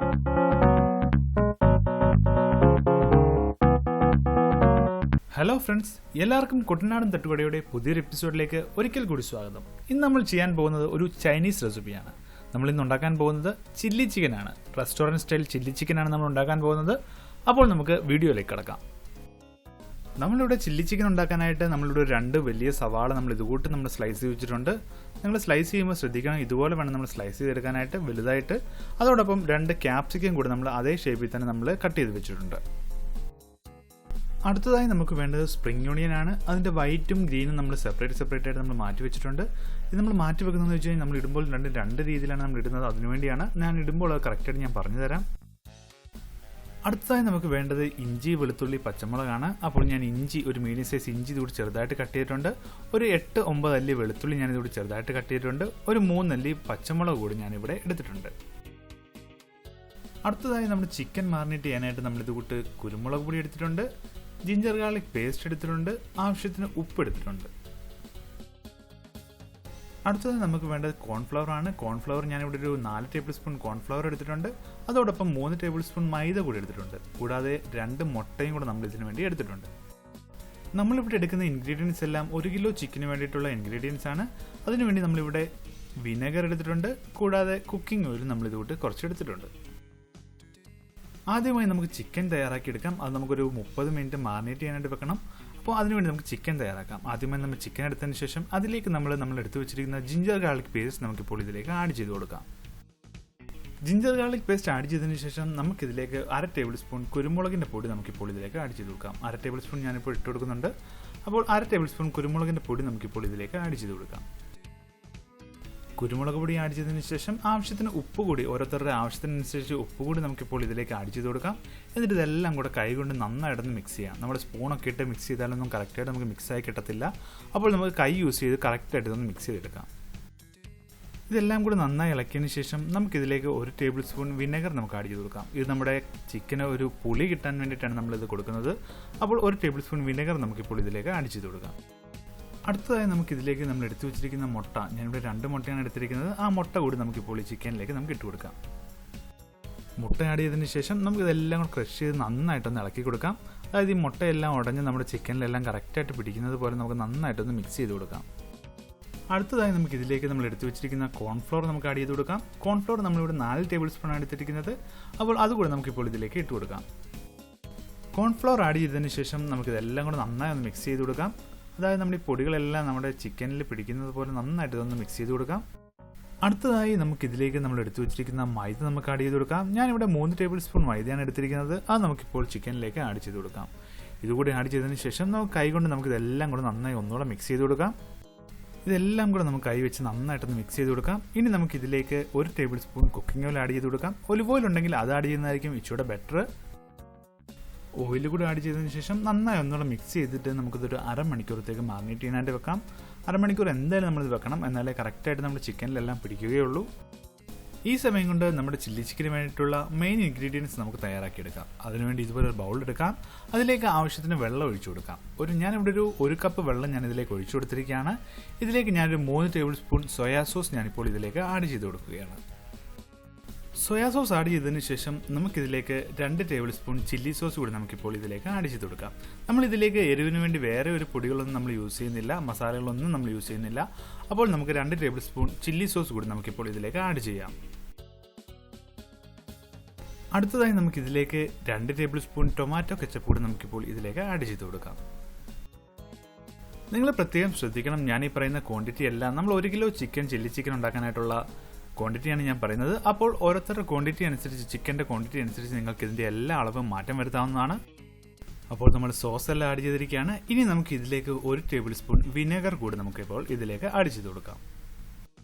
Hello friends, എല്ലാവർക്കും കുട്ടനാടൻ തട്ടുകടയുടെ പുതിയൊരു എപ്പിസോഡിലേക്ക് ഒരിക്കൽ കൂടി സ്വാഗതം. ഇന്ന് നമ്മൾ ചെയ്യാൻ പോകുന്നത് ഒരു ചൈനീസ് റെസിപ്പിയാണ്. നമ്മൾ ഇന്ന് ഉണ്ടാക്കാൻ പോകുന്നത് ചില്ലി ചിക്കനാണ്. റെസ്റ്റോറൻറ്റ് സ്റ്റൈൽ ചില്ലി ചിക്കനാണ് നമ്മൾ ഉണ്ടാക്കാൻ പോകുന്നത്. അപ്പോൾ നമുക്ക് വീഡിയോയിലേക്ക് കിടക്കാം. നമ്മളിവിടെ ചില്ലി ചിക്കൻ ഉണ്ടാക്കാനായിട്ട് നമ്മളിവിടെ 2 വലിയ സവാള നമ്മൾ ഇതുകൂട്ട് നമ്മൾ സ്ലൈസ് ചെയ്ത് വെച്ചിട്ടുണ്ട്. നിങ്ങൾ സ്ലൈസ് ചെയ്യുമ്പോൾ ശ്രദ്ധിക്കണം, ഇതുപോലെ വേണം നമ്മൾ സ്ലൈസ് ചെയ്തെടുക്കാനായിട്ട് വലുതായിട്ട്. അതോടൊപ്പം 2 ക്യാപ്സിക്കം കൂടി നമ്മൾ അതേ ഷേപ്പിൽ തന്നെ നമ്മൾ കട്ട് ചെയ്ത് വെച്ചിട്ടുണ്ട്. അടുത്തതായി നമുക്ക് വേണ്ടത് സ്പ്രിംഗ് ഓണിയൻ ആണ്. അതിൻ്റെ വൈറ്റും ഗ്രീനും നമ്മൾ സെപ്പറേറ്റ് ആയിട്ട് നമ്മൾ മാറ്റി വെച്ചിട്ടുണ്ട്. ഇത് നമ്മൾ മാറ്റി വെക്കുന്നതെന്ന് വെച്ച് കഴിഞ്ഞാൽ നമ്മൾ ഇടുമ്പോൾ രണ്ട് രീതിയിലാണ് നമ്മൾ ഇടുന്നത്. അതിനുവേണ്ടിയാണ് ഞാൻ ഇടുമ്പോൾ അത് കറക്റ്റായിട്ട് ഞാൻ പറഞ്ഞു തരാം. അടുത്തതായി നമുക്ക് വേണ്ടത് ഇഞ്ചി, വെളുത്തുള്ളി, പച്ചമുളകാണ്. അപ്പോൾ ഞാൻ ഇഞ്ചി, ഒരു മീഡിയം സൈസ് ഇഞ്ചി ഇതുകൂടി ചെറുതായിട്ട് കട്ട് ചെയ്തിട്ടുണ്ട്. ഒരു 8-9 അല്ലി വെളുത്തുള്ളി ഞാൻ ഇതുകൂടി ചെറുതായിട്ട് കട്ട് ചെയ്തിട്ടുണ്ട്. ഒരു 3 അല്ലി പച്ചമുളക് കൂടി ഞാനിവിടെ എടുത്തിട്ടുണ്ട്. അടുത്തതായി നമ്മൾ ചിക്കൻ മാറിനേറ്റ് ചെയ്യാനായിട്ട് നമ്മൾ ഇതുകൂട്ട് കുരുമുളക് പൊടി എടുത്തിട്ടുണ്ട്, ജിഞ്ചർ ഗാർലിക് പേസ്റ്റ് എടുത്തിട്ടുണ്ട്, ആവശ്യത്തിന് ഉപ്പ് എടുത്തിട്ടുണ്ട്. അടുത്തത് നമുക്ക് വേണ്ടത് കോൺഫ്ലവർ ആണ്. കോൺഫ്ലവർ ഞാനിവിടെ ഒരു 4 ടേബിൾ സ്പൂൺ കോൺഫ്ലവർ എടുത്തിട്ടുണ്ട്. അതോടൊപ്പം 3 ടേബിൾ സ്പൂൺ മൈദ കൂടി എടുത്തിട്ടുണ്ട്. കൂടാതെ 2 മുട്ടയും കൂടെ നമ്മൾ ഇതിനു വേണ്ടി എടുത്തിട്ടുണ്ട്. നമ്മളിവിടെ എടുക്കുന്ന ഇൻഗ്രീഡിയൻസ് എല്ലാം 1 കിലോ ചിക്കന് വേണ്ടിയിട്ടുള്ള ഇൻഗ്രീഡിയൻസ് ആണ്. അതിനുവേണ്ടി നമ്മളിവിടെ വിനെഗർ എടുത്തിട്ടുണ്ട്. കൂടാതെ കുക്കിംഗ് ഓയിൽ നമ്മൾ ഇതുകൂട്ട് കുറച്ച് എടുത്തിട്ടുണ്ട്. ആദ്യമായി നമുക്ക് ചിക്കൻ തയ്യാറാക്കിയെടുക്കാം. അത് നമുക്കൊരു 30 മിനിറ്റ് മാറിനേറ്റ് ചെയ്യാനായിട്ട് വെക്കണം. അപ്പോൾ അതിനുവേണ്ടി നമുക്ക് ചിക്കൻ തയ്യാറാക്കാം. ആദ്യമായി നമ്മൾ ചിക്കൻ എടുത്തതിന് ശേഷം അതിലേക്ക് നമ്മൾ എടുത്തു വെച്ചിരിക്കുന്ന ജിഞ്ചർ ഗാർലിക് പേസ്റ്റ് നമുക്കിപ്പോൾ ഇതിലേക്ക് ആഡ് ചെയ്ത് കൊടുക്കാം. ജിഞ്ചർ ഗാർലിക് പേസ്റ്റ് ആഡ് ചെയ്തതിന് ശേഷം നമുക്കിതിലേക്ക് 1/2 ടേബിൾ സ്പൂൺ കുരുമുളകിൻ്റെ പൊടി നമുക്കിപ്പോൾ ഇതിലേക്ക് ആഡ് ചെയ്ത് കൊടുക്കാം. 1/2 ടേബിൾ സ്പൂൺ ഞാനിപ്പോൾ ഇട്ട് കൊടുക്കുന്നുണ്ട്. അപ്പോൾ 1/2 ടേബിൾ സ്പൂൺ കുരുമുളകിൻ്റെ പൊടി നമുക്കിപ്പോൾ ഇതിലേക്ക് ആഡ് ചെയ്ത് കൊടുക്കാം. കുരുമുളക് പൊടി ആഡ് ചെയ്തതിന് ശേഷം ആവശ്യത്തിന് ഉപ്പ് കൂടി, ഓരോരുത്തരുടെ ആവശ്യത്തിനനുസരിച്ച് ഉപ്പ് കൂടി നമുക്കിപ്പോൾ ഇതിലേക്ക് ആഡ് ചെയ്ത് കൊടുക്കാം. എന്നിട്ട് ഇതെല്ലാം കൂടെ കൈ കൊണ്ട് നന്നായിട്ടൊന്ന് മിക്സ് ചെയ്യാം. നമ്മുടെ സ്പൂണൊക്കെ ഇട്ട് മിക്സ് ചെയ്താലൊന്നും കറക്റ്റായിട്ട് നമുക്ക് മിക്സായി കിട്ടത്തില്ല. അപ്പോൾ നമുക്ക് കൈ യൂസ് ചെയ്ത് കറക്റ്റായിട്ട് ഇതൊന്ന് മിക്സ് ചെയ്തെടുക്കാം. ഇതെല്ലാം കൂടി നന്നായി ഇളക്കിയതിന് ശേഷം നമുക്കിതിലേക്ക് 1 ടേബിൾ സ്പൂൺ വിനെഗർ നമുക്ക് ആഡ് ചെയ്ത് കൊടുക്കാം. ഇത് നമ്മുടെ ചിക്കന് ഒരു പുളി കിട്ടാൻ വേണ്ടിയിട്ടാണ് നമ്മളിത് കൊടുക്കുന്നത്. അപ്പോൾ 1 ടേബിൾ സ്പൂൺ വിനെഗർ നമുക്കിപ്പോൾ ഇതിലേക്ക് ആഡ് ചെയ്ത് കൊടുക്കാം. അടുത്തതായി നമുക്കിതിലേക്ക് നമ്മൾ എടുത്തു വെച്ചിരിക്കുന്ന മുട്ട, ഞാനിവിടെ 2 മുട്ടയാണ് എടുത്തിരിക്കുന്നത്. ആ മുട്ട കൂടി നമുക്കിപ്പോൾ ഈ ചിക്കനിലേക്ക് നമുക്ക് ഇട്ട് കൊടുക്കാം. മുട്ട ആഡ് ചെയ്തതിന് ശേഷം നമുക്കിതെല്ലാം കൂടെ ക്രഷ് ചെയ്ത് നന്നായിട്ടൊന്ന് ഇളക്കി കൊടുക്കാം. അതായത് ഈ മുട്ടയെല്ലാം ഉടഞ്ഞ് നമ്മുടെ ചിക്കനിലെല്ലാം കറക്റ്റായിട്ട് പിടിക്കുന്നത് പോലെ നമുക്ക് നന്നായിട്ടൊന്ന് മിക്സ് ചെയ്ത് കൊടുക്കാം. അടുത്തതായി നമുക്കിതിലേക്ക് നമ്മൾ എടുത്തു വെച്ചിരിക്കുന്ന കോൺഫ്ലോർ നമുക്ക് ആഡ് ചെയ്ത് കൊടുക്കാം. കോൺഫ്ലോർ നമ്മളിവിടെ 4 ടേബിൾ സ്പൂൺ ആണ് എടുത്തിരിക്കുന്നത്. അപ്പോൾ അതുകൂടെ നമുക്കിപ്പോൾ ഇതിലേക്ക് ഇട്ട് കൊടുക്കാം. കോൺഫ്ലോർ ആഡ് ചെയ്തതിന് ശേഷം നമുക്കിതെല്ലാം കൂടെ നന്നായി ഒന്ന് മിക്സ് ചെയ്ത് കൊടുക്കാം. അതായത് നമ്മുടെ ഈ പൊടികളെല്ലാം നമ്മുടെ ചിക്കനിൽ പിടിക്കുന്നത് പോലെ നന്നായിട്ട് ഇതൊന്ന് മിക്സ് ചെയ്ത് കൊടുക്കാം. അടുത്തതായി നമുക്കിതിലേക്ക് നമ്മൾ എടുത്തു വെച്ചിരിക്കുന്ന മൈദ നമുക്ക് ആഡ് ചെയ്ത് കൊടുക്കാം. ഞാനിവിടെ 3 ടേബിൾ സ്പൂൺ മൈദയാണ് എടുത്തിരിക്കുന്നത്. അത് നമുക്കിപ്പോൾ ചിക്കനിലേക്ക് ആഡ് ചെയ്ത് കൊടുക്കാം. ഇതുകൂടി ആഡ് ചെയ്തതിന് ശേഷം നമുക്ക് കൈ കൊണ്ട് നമുക്കിതെല്ലാം കൂടെ നന്നായി ഒന്നുകൂടെ മിക്സ് ചെയ്ത് കൊടുക്കാം. ഇതെല്ലാം കൂടെ നമുക്ക് കൈ വെച്ച് നന്നായിട്ടൊന്ന് മിക്സ് ചെയ്ത് കൊടുക്കാം. ഇനി നമുക്കിതിലേക്ക് 1 table spoon cooking oil add ചെയ്ത് കൊടുക്കാം. ഒലിവ് ഓയിൽ ഉണ്ടെങ്കിൽ അത് ആഡ് ചെയ്യുന്നതായിരിക്കും ഇച്ചിരി ബെറ്റർ. ഓയിൽ കൂടി ആഡ് ചെയ്തതിന് ശേഷം നന്നായി ഒന്നുകൂടെ മിക്സ് ചെയ്തിട്ട് നമുക്കിതൊരു 1/2 മണിക്കൂറത്തേക്ക് മാറിനേറ്റ് ചെയ്യാനായിട്ട് വെക്കാം. 1/2 മണിക്കൂർ എന്തായാലും നമ്മളിത് വെക്കണം, എന്നാലേ കറക്റ്റായിട്ട് നമ്മുടെ ചിക്കനിലെല്ലാം പിടിക്കുകയുള്ളൂ. ഈ സമയം കൊണ്ട് നമ്മുടെ ചില്ലി ചിക്കന് വേണ്ടിയിട്ടുള്ള മെയിൻ ഇൻഗ്രീഡിയൻസ് നമുക്ക് തയ്യാറാക്കിയെടുക്കാം. അതിനുവേണ്ടി ഇതുപോലെ ഒരു ബൗൾ എടുക്കാം. അതിലേക്ക് ആവശ്യത്തിന് വെള്ളം ഒഴിച്ചു കൊടുക്കാം. ഞാനിവിടെ ഒരു 1 കപ്പ് വെള്ളം ഞാൻ ഇതിലേക്ക് ഒഴിച്ചു കൊടുത്തിരിക്കുകയാണ്. ഇതിലേക്ക് ഞാനൊരു 3 ടേബിൾ സ്പൂൺ സോയാ സോസ് ഞാനിപ്പോൾ ഇതിലേക്ക് ആഡ് ചെയ്ത് കൊടുക്കുകയാണ്. സോയാ സോസ് ആഡ് ചെയ്തതിന് ശേഷം നമുക്കിതിലേക്ക് 2 ടേബിൾ സ്പൂൺ ചില്ലി സോസ് കൂടി നമുക്കിപ്പോൾ ഇതിലേക്ക് ആഡ് ചെയ്ത് കൊടുക്കാം. നമ്മളിതിലേക്ക് എരിവിന് വേണ്ടി വേറെ ഒരു പൊടികളൊന്നും നമ്മൾ യൂസ് ചെയ്യുന്നില്ല, മസാലകളൊന്നും നമ്മൾ യൂസ് ചെയ്യുന്നില്ല. അപ്പോൾ നമുക്ക് 2 ടേബിൾ സ്പൂൺ ചില്ലി സോസ് കൂടി നമുക്കിപ്പോൾ ഇതിലേക്ക് ആഡ് ചെയ്യാം. അടുത്തതായി നമുക്കിതിലേക്ക് 2 ടേബിൾ സ്പൂൺ ടൊമാറ്റോ കെച്ചപ്പ് കൂടി നമുക്കിപ്പോൾ ഇതിലേക്ക് ആഡ് ചെയ്ത് കൊടുക്കാം. നിങ്ങൾ പ്രത്യേകം ശ്രദ്ധിക്കണം, ഞാൻ ഈ പറയുന്ന ക്വാണ്ടിറ്റി എല്ലാം നമ്മൾ 1 കിലോ ചിക്കൻ ചില്ലി ചിക്കൻ ഉണ്ടാക്കാനായിട്ടുള്ള ക്വാണ്ടിറ്റിയാണ് ഞാൻ പറയുന്നത്. അപ്പോൾ ഓരോരുത്തരുടെ ക്വാണ്ടിറ്റി അനുസരിച്ച്, ചിക്കൻ്റെ ക്വാണ്ടിറ്റി അനുസരിച്ച് നിങ്ങൾക്ക് ഇതിൻ്റെ എല്ലാ അളവും മാറ്റം വരുത്താവുന്നതാണ്. അപ്പോൾ നമ്മൾ സോസ് എല്ലാം ആഡ് ചെയ്തിരിക്കുകയാണ്. ഇനി നമുക്ക് ഇതിലേക്ക് 1 ടേബിൾ സ്പൂൺ വിനെഗർ കൂടി നമുക്കിപ്പോൾ ഇതിലേക്ക് ആഡ് ചെയ്ത് കൊടുക്കാം.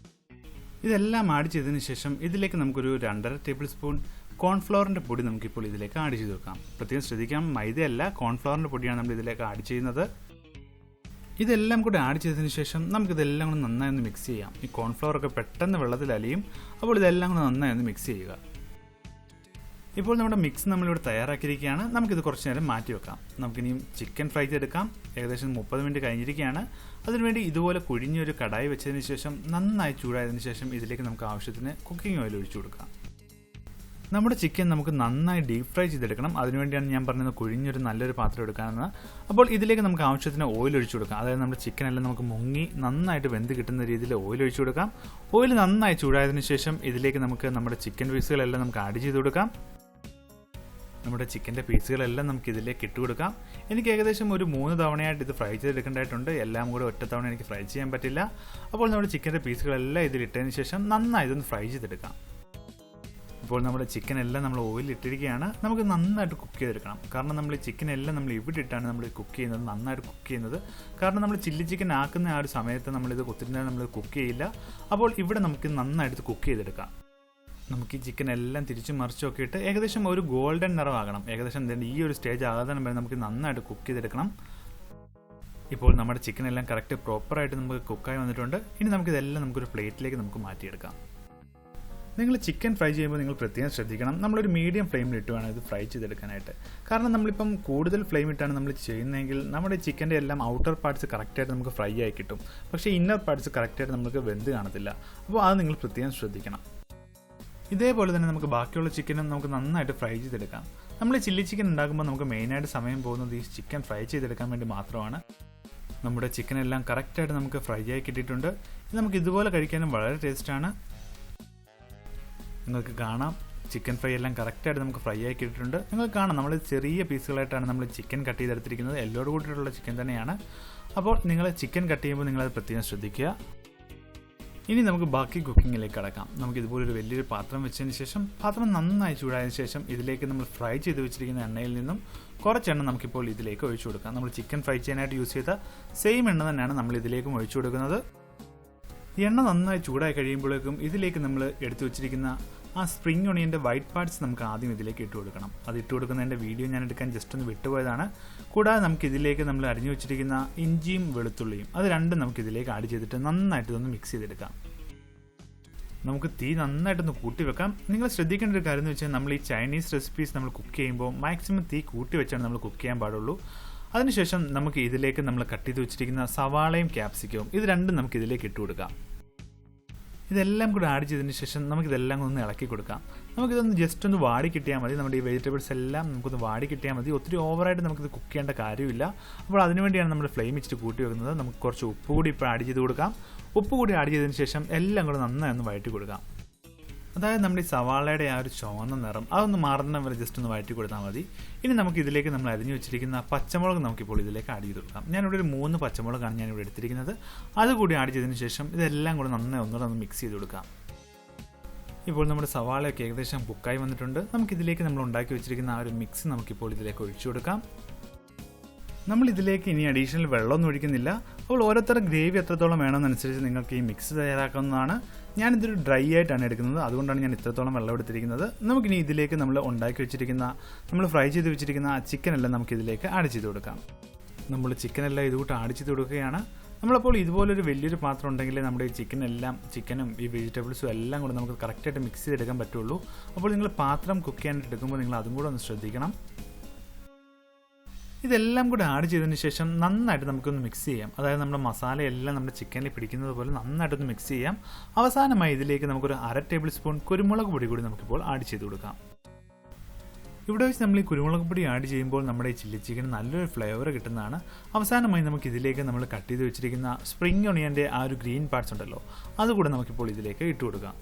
ഇതെല്ലാം ആഡ് ചെയ്തതിന് ശേഷം ഇതിലേക്ക് നമുക്കൊരു 2.5 ടേബിൾ സ്പൂൺ കോൺഫ്ലവറിൻ്റെ പൊടി നമുക്കിപ്പോൾ ഇതിലേക്ക് ആഡ് ചെയ്ത് വെക്കാം. പ്രത്യേകം ശ്രദ്ധിക്കാം, മൈദയല്ല കോൺഫ്ലവറിൻ്റെ പൊടിയാണ് നമ്മൾ ഇതിലേക്ക് ആഡ് ചെയ്യുന്നത്. ഇതെല്ലാം കൂടി ആഡ് ചെയ്തതിന് ശേഷം നമുക്കിതെല്ലാം കൂടി നന്നായി ഒന്ന് മിക്സ് ചെയ്യാം. ഈ കോൺഫ്ലവറൊക്കെ പെട്ടെന്ന് വെള്ളത്തിൽ അലിയും. അപ്പോൾ ഇതെല്ലാം കൂടി നന്നായി ഒന്ന് മിക്സ് ചെയ്യുക. ഇപ്പോൾ നമ്മുടെ മിക്സ് നമ്മളിവിടെ തയ്യാറാക്കിയിരിക്കുകയാണ്. നമുക്കിത് കുറച്ച് നേരം മാറ്റി വെക്കാം. നമുക്കിനിയും ചിക്കൻ ഫ്രൈ ചെയ്തെടുക്കാം. ഏകദേശം 30 മിനിറ്റ് കഴിഞ്ഞിരിക്കുകയാണ്. അതിനുവേണ്ടി ഇതുപോലെ കുഴിഞ്ഞൊരു കടായി വെച്ചതിന് ശേഷം നന്നായി ചൂടായതിനു ശേഷം ഇതിലേക്ക് നമുക്ക് ആവശ്യത്തിന് കുക്കിംഗ് ഓയിൽ ഒഴിച്ചു കൊടുക്കാം. നമ്മുടെ ചിക്കൻ നമുക്ക് നന്നായി ഡീപ് ഫ്രൈ ചെയ്തെടുക്കണം. അതിനുവേണ്ടിയാണ് ഞാൻ പറഞ്ഞത് കുഴിഞ്ഞൊരു നല്ലൊരു പാത്രം എടുക്കാമെന്ന്. അപ്പോൾ ഇതിലേക്ക് നമുക്ക് ആവശ്യത്തിന് ഓയിൽ ഒഴിച്ചു കൊടുക്കാം. അതായത് നമ്മുടെ ചിക്കൻ എല്ലാം നമുക്ക് മുങ്ങി നന്നായിട്ട് വെന്ത് കിട്ടുന്ന രീതിയിൽ ഓയിൽ ഒഴിച്ചു കൊടുക്കാം. ഓയിൽ നന്നായി ചൂടായതിനു ശേഷം ഇതിലേക്ക് നമുക്ക് നമ്മുടെ ചിക്കൻ പീസുകളെല്ലാം നമുക്ക് ആഡ് ചെയ്ത് കൊടുക്കാം. നമ്മുടെ ചിക്കൻ്റെ പീസുകളെല്ലാം നമുക്ക് ഇതിലേക്ക് ഇട്ട് കൊടുക്കാം. എനിക്ക് ഏകദേശം ഒരു 3 തവണയായിട്ട് ഇത് ഫ്രൈ ചെയ്തെടുക്കേണ്ടതായിട്ടുണ്ട്. എല്ലാം കൂടെ ഒറ്റ തവണ എനിക്ക് ഫ്രൈ ചെയ്യാൻ പറ്റില്ല. അപ്പോൾ നമ്മുടെ ചിക്കൻ്റെ പീസുകളെല്ലാം ഇതിലിട്ടതിന് ശേഷം നന്നായി ഇതൊന്ന് ഫ്രൈ ചെയ്തെടുക്കാം. ഇപ്പോൾ നമ്മുടെ ചിക്കൻ എല്ലാം നമ്മൾ ഓയിൽ ഇട്ടിരിക്കുകയാണ്. നമുക്ക് നന്നായിട്ട് കുക്ക് ചെയ്തെടുക്കണം. കാരണം നമ്മൾ ഈ ചിക്കൻ എല്ലാം നമ്മൾ ഇവിടെ ഇട്ടാണ് നമ്മൾ കുക്ക് ചെയ്യുന്നത്, നന്നായിട്ട് കുക്ക് ചെയ്യുന്നത്. കാരണം നമ്മൾ ചില്ലി ചിക്കൻ ആക്കുന്ന ആ ഒരു സമയത്ത് നമ്മളിത് കുത്തിരുന്നാൽ നമ്മൾ കുക്ക് ചെയ്യില്ല. അപ്പോൾ ഇവിടെ നമുക്ക് നന്നായിട്ട് കുക്ക് ചെയ്തെടുക്കാം. നമുക്ക് ഈ ചിക്കൻ എല്ലാം തിരിച്ചും മറിച്ചൊക്കെ ഇട്ട് ഏകദേശം ഒരു ഗോൾഡൻ നിറമാകണം. ഏകദേശം ഈ ഒരു സ്റ്റേജ് ആകാതെ വരെ നമുക്ക് നന്നായിട്ട് കുക്ക് ചെയ്തെടുക്കണം. ഇപ്പോൾ നമ്മുടെ ചിക്കൻ എല്ലാം കറക്റ്റ് പ്രോപ്പറായിട്ട് നമുക്ക് കുക്കായി വന്നിട്ടുണ്ട്. ഇനി നമുക്കിതെല്ലാം നമുക്കൊരു പ്ലേറ്റിലേക്ക് നമുക്ക് മാറ്റിയെടുക്കാം. നിങ്ങൾ ചിക്കൻ ഫ്രൈ ചെയ്യുമ്പോൾ നിങ്ങൾ പ്രത്യേകം ശ്രദ്ധിക്കണം. നമ്മളൊരു മീഡിയം ഫ്ലെയിമിൽ ഇട്ട് വേണം ഇത് ഫ്രൈ ചെയ്തെടുക്കാനായിട്ട്. കാരണം നമ്മളിപ്പം കൂടുതൽ ഫ്ലെയിം ഇട്ടാണ് നമ്മൾ ചെയ്യുന്നതെങ്കിൽ നമ്മുടെ ചിക്കൻ്റെ എല്ലാം ഔട്ടർ പാർട്സ് കറക്റ്റായിട്ട് നമുക്ക് ഫ്രൈ ആയി കിട്ടും. പക്ഷേ ഇന്നർ പാർട്സ് കറക്റ്റായിട്ട് നമുക്ക് വെന്ത് കാണത്തില്ല. അപ്പോൾ അത് നിങ്ങൾ പ്രത്യേകം ശ്രദ്ധിക്കണം. ഇതേപോലെ തന്നെ നമുക്ക് ബാക്കിയുള്ള ചിക്കനും നമുക്ക് നന്നായിട്ട് ഫ്രൈ ചെയ്തെടുക്കാം. നമ്മൾ ചില്ലി ചിക്കൻ ഉണ്ടാക്കുമ്പോൾ നമുക്ക് മെയിനായിട്ട് സമയം പോകുന്നത് ഈ ചിക്കൻ ഫ്രൈ ചെയ്തെടുക്കാൻ വേണ്ടി മാത്രമാണ്. നമ്മുടെ ചിക്കൻ എല്ലാം കറക്റ്റായിട്ട് നമുക്ക് ഫ്രൈ ആയി കിട്ടിയിട്ടുണ്ട്. ഇത് നമുക്ക് ഇതുപോലെ കഴിക്കാനും വളരെ ടേസ്റ്റാണ്. നിങ്ങൾക്ക് കാണാം ചിക്കൻ ഫ്രൈ എല്ലാം കറക്റ്റായിട്ട് നമുക്ക് ഫ്രൈ ആയി കിട്ടിയിട്ടുണ്ട്. നിങ്ങൾക്ക് കാണാം നമ്മൾ ചെറിയ പീസുകളായിട്ടാണ് നമ്മൾ ചിക്കൻ കട്ട് ചെയ്തെടുത്തിരിക്കുന്നത്. എല്ലോട് കൂട്ടിയിട്ടുള്ള ചിക്കൻ തന്നെയാണ്. അപ്പോൾ നിങ്ങൾ ചിക്കൻ കട്ട് ചെയ്യുമ്പോൾ നിങ്ങളത് പ്രത്യേകം ശ്രദ്ധിക്കുക. ഇനി നമുക്ക് ബാക്കി കുക്കിങ്ങിലേക്ക് കടക്കാം. നമുക്ക് ഇതുപോലൊരു വലിയൊരു പാത്രം വെച്ചതിന് ശേഷം പാത്രം നന്നായി ചൂടായതിനു ശേഷം ഇതിലേക്ക് നമ്മൾ ഫ്രൈ ചെയ്ത് വെച്ചിരിക്കുന്ന എണ്ണയിൽ നിന്നും കുറച്ച് എണ്ണ നമുക്കിപ്പോൾ ഇതിലേക്ക് ഒഴിച്ചു കൊടുക്കാം. നമ്മൾ ചിക്കൻ ഫ്രൈ ചെയ്യാനായിട്ട് യൂസ് ചെയ്ത സെയിം എണ്ണ തന്നെയാണ് നമ്മൾ ഇതിലേക്കും ഒഴിച്ചു കൊടുക്കുന്നത്. എണ്ണ നന്നായി ചൂടായി കഴിയുമ്പോഴേക്കും ഇതിലേക്ക് നമ്മൾ എടുത്തു വെച്ചിരിക്കുന്ന ആ സ്പ്രിംഗ് ഒണിയൻ്റെ വൈറ്റ് പാർട്സ് നമുക്ക് ആദ്യം ഇതിലേക്ക് ഇട്ട് കൊടുക്കണം. അത് ഇട്ട് കൊടുക്കുന്നതിൻ്റെ വീഡിയോ ഞാൻ എടുക്കാൻ ജസ്റ്റ് ഒന്ന് വിട്ടുപോയതാണ്. കൂടാതെ നമുക്ക് ഇതിലേക്ക് നമ്മൾ അരിഞ്ഞു വെച്ചിരിക്കുന്ന ഇഞ്ചിയും വെളുത്തുള്ളിയും അത് രണ്ടും നമുക്ക് ഇതിലേക്ക് ആഡ് ചെയ്തിട്ട് നന്നായിട്ട് ഇതൊന്ന് മിക്സ് ചെയ്തെടുക്കാം. നമുക്ക് തീ നന്നായിട്ടൊന്ന് കൂട്ടി വെക്കാം. നിങ്ങൾ ശ്രദ്ധിക്കേണ്ട ഒരു കാര്യം എന്ന് വെച്ചാൽ നമ്മൾ ഈ ചൈനീസ് റെസിപ്പീസ് നമ്മൾ കുക്ക് ചെയ്യുമ്പോൾ മാക്സിമം തീ കൂട്ടി വെച്ചാണ് നമ്മൾ കുക്ക് ചെയ്യാൻ പാടുള്ളൂ. അതിനുശേഷം നമുക്ക് ഇതിലേക്ക് നമ്മൾ കട്ട് ചെയ്ത് വെച്ചിരിക്കുന്ന സവാളയും ക്യാപ്സിക്കവും ഇത് രണ്ടും നമുക്ക് ഇതിലേക്ക് ഇട്ട് കൊടുക്കാം. ഇതെല്ലാം കൂടെ ആഡ് ചെയ്തതിന് ശേഷം നമുക്കിതെല്ലാം ഒന്ന് ഇളക്കി കൊടുക്കാം. നമുക്കിതൊന്ന് ജസ്റ്റ് ഒന്ന് വാടി കിട്ടിയാൽ മതി. നമ്മുടെ ഈ വെജിറ്റബിൾസ് എല്ലാം നമുക്കൊന്ന് വാടി കിട്ടിയാൽ മതി. ഒത്തിരി ഓവറായിട്ട് നമുക്കിത് കുക്ക് ചെയ്യേണ്ട കാര്യമില്ല. അപ്പോൾ അതിനുവേണ്ടിയാണ് നമ്മൾ ഫ്ലെയിം വെച്ചിട്ട് കൂട്ടി വെക്കുന്നത്. നമുക്ക് കുറച്ച് ഉപ്പ് കൂടി ഇപ്പോൾ ആഡ് ചെയ്ത് കൊടുക്കാം. ഉപ്പ് കൂടി ആഡ് ചെയ്തതിന് ശേഷം എല്ലാം കൂടെ നന്നായി ഒന്ന് വഴറ്റി കൊടുക്കാം. അതായത് നമ്മുടെ ഈ സവാളയുടെ ആ ഒരു ചുവന്ന നിറം അതൊന്ന് മാറുന്ന വരെ ജസ്റ്റ് ഒന്ന് വഴറ്റി കൊടുത്താൽ മതി. ഇനി നമുക്ക് ഇതിലേക്ക് നമ്മൾ അരിഞ്ഞു വെച്ചിരിക്കുന്ന പച്ചമുളക് നമുക്കിപ്പോൾ ഇതിലേക്ക് ആഡ് ചെയ്ത് കൊടുക്കാം. ഞാനിവിടെ ഒരു 3 പച്ചമുളകാണ് ഞാനിവിടെ എടുത്തിരിക്കുന്നത്. അതുകൂടി ആഡ് ചെയ്തതിന് ശേഷം ഇതെല്ലാം കൂടെ നന്നായി ഒന്നുകൂടെ ഒന്ന് മിക്സ് ചെയ്ത് കൊടുക്കാം. ഇപ്പോൾ നമ്മുടെ സവാളയൊക്കെ ഏകദേശം കുക്കായി വന്നിട്ടുണ്ട്. നമുക്കിതിലേക്ക് നമ്മൾ ഉണ്ടാക്കി വെച്ചിരിക്കുന്ന ആ ഒരു മിക്സ് നമുക്കിപ്പോൾ ഇതിലേക്ക് ഒഴിച്ചു കൊടുക്കാം. നമ്മൾ ഇതിലേക്ക് ഇനി അഡീഷണൽ വെള്ളമൊന്നും ഒഴിക്കുന്നില്ല. അപ്പോൾ ഓരോരുത്തരുടെ ഗ്രേവി എത്രത്തോളം വേണമെന്നനുസരിച്ച് നിങ്ങൾക്ക് ഈ മിക്സ് തയ്യാറാക്കാവുന്നതാണ്. ഞാനിതൊരു ഡ്രൈ ആയിട്ടാണ് എടുക്കുന്നത്, അതുകൊണ്ടാണ് ഞാൻ ഇത്രത്തോളം വെള്ളം എടുത്തിരിക്കുന്നത്. നമുക്കിനി ഇതിലേക്ക് നമ്മൾ ഉണ്ടാക്കി വെച്ചിരിക്കുന്ന നമ്മൾ ഫ്രൈ ചെയ്ത് വെച്ചിരിക്കുന്ന ആ ചിക്കനെല്ലാം നമുക്കിതിലേക്ക് ആഡ് ചെയ്ത് കൊടുക്കാം. നമ്മൾ ചിക്കനെല്ലാം ഇതുകൂട്ട് ആഡ് ചെയ്ത് കൊടുക്കുകയാണ്. നമ്മളപ്പോൾ ഇതുപോലൊരു വലിയൊരു പാത്രം ഉണ്ടെങ്കിൽ നമ്മുടെ ഈ ചിക്കനും ഈ വെജിറ്റബിൾസും എല്ലാം കൂടെ നമുക്ക് കറക്റ്റായിട്ട് മിക്സ് ചെയ്തെടുക്കാൻ പറ്റുള്ളൂ. അപ്പോൾ നിങ്ങൾ പാത്രം കുക്ക് ചെയ്യാനായിട്ട് എടുക്കുമ്പോൾ നിങ്ങൾ അതും കൂടെ ഒന്ന് ശ്രദ്ധിക്കണം. ഇതെല്ലാം കൂടെ ആഡ് ചെയ്തതിന് ശേഷം നന്നായിട്ട് നമുക്കൊന്ന് മിക്സ് ചെയ്യാം. അതായത് നമ്മുടെ മസാലയെല്ലാം നമ്മുടെ ചിക്കനിൽ പിടിക്കുന്നത് പോലെ നന്നായിട്ടൊന്ന് മിക്സ് ചെയ്യാം. അവസാനമായി ഇതിലേക്ക് നമുക്കൊരു 1/2 ടേബിൾ സ്പൂൺ കുരുമുളക് പൊടി കൂടി നമുക്കിപ്പോൾ ആഡ് ചെയ്ത് കൊടുക്കാം. ഇവിടെ വെച്ച് നമ്മൾ ഈ കുരുമുളക് പൊടി ആഡ് ചെയ്യുമ്പോൾ നമ്മുടെ ഈ ചില്ലി ചിക്കൻ നല്ലൊരു ഫ്ലേവർ കിട്ടുന്നതാണ്. അവസാനമായി നമുക്ക് ഇതിലേക്ക് നമ്മൾ കട്ട് ചെയ്ത് വെച്ചിരിക്കുന്ന സ്പ്രിംഗ് ഒണിയൻ്റെ ആ ഒരു ഗ്രീൻ പാർട്സ് ഉണ്ടല്ലോ, അതുകൂടെ നമുക്കിപ്പോൾ ഇതിലേക്ക് ഇട്ട് കൊടുക്കാം.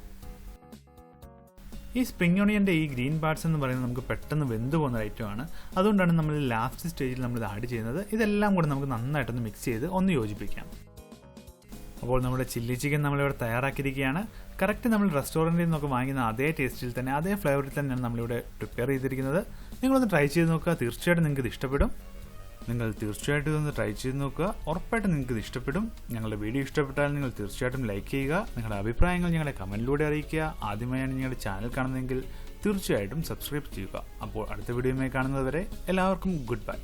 ഈ സ്പ്രിംഗ് ഒണിയൻ്റെ ഈ ഗ്രീൻ പാർട്സ് എന്ന് പറയുന്നത് നമുക്ക് പെട്ടെന്ന് വെന്ത് പോകുന്ന ഐറ്റമാണ്. അതുകൊണ്ടാണ് നമ്മൾ ലാസ്റ്റ് സ്റ്റേജിൽ നമ്മളിത് ആഡ് ചെയ്യുന്നത്. ഇതെല്ലാം കൂടെ നമുക്ക് നന്നായിട്ടൊന്ന് മിക്സ് ചെയ്ത് ഒന്ന് യോജിപ്പിക്കാം. അപ്പോൾ നമ്മുടെ ചില്ലി ചിക്കൻ നമ്മളിവിടെ തയ്യാറാക്കിയിരിക്കുകയാണ്. കറക്റ്റ് നമ്മൾ റെസ്റ്റോറൻറ്റിൽ നിന്നൊക്കെ വാങ്ങിക്കുന്ന അതേ ടേസ്റ്റിൽ തന്നെ അതേ ഫ്ലേവറിൽ തന്നെയാണ് നമ്മളിവിടെ പ്രിപ്പയർ ചെയ്തിരിക്കുന്നത്. നിങ്ങളൊന്ന് ട്രൈ ചെയ്ത് നോക്കുക. തീർച്ചയായിട്ടും നിങ്ങൾക്ക് ഇത് ഇഷ്ടപ്പെടും. നിങ്ങൾ തീർച്ചയായിട്ടും ഇതൊന്ന് ട്രൈ ചെയ്ത് നോക്കുക. ഉറപ്പായിട്ടും നിങ്ങൾക്ക് ഇത് ഇഷ്ടപ്പെടും. ഞങ്ങളുടെ വീഡിയോ ഇഷ്ടപ്പെട്ടാൽ നിങ്ങൾ തീർച്ചയായിട്ടും ലൈക്ക് ചെയ്യുക. നിങ്ങളുടെ അഭിപ്രായങ്ങൾ ഞങ്ങളെ കമൻറ്റിലൂടെ അറിയിക്കുക. ആദ്യമായാണ് ഞങ്ങളുടെ ചാനൽ കാണുന്നതെങ്കിൽ തീർച്ചയായിട്ടും സബ്സ്ക്രൈബ് ചെയ്യുക. അപ്പോൾ അടുത്ത വീഡിയോയുമായി കാണുന്നതുവരെ എല്ലാവർക്കും ഗുഡ് ബൈ.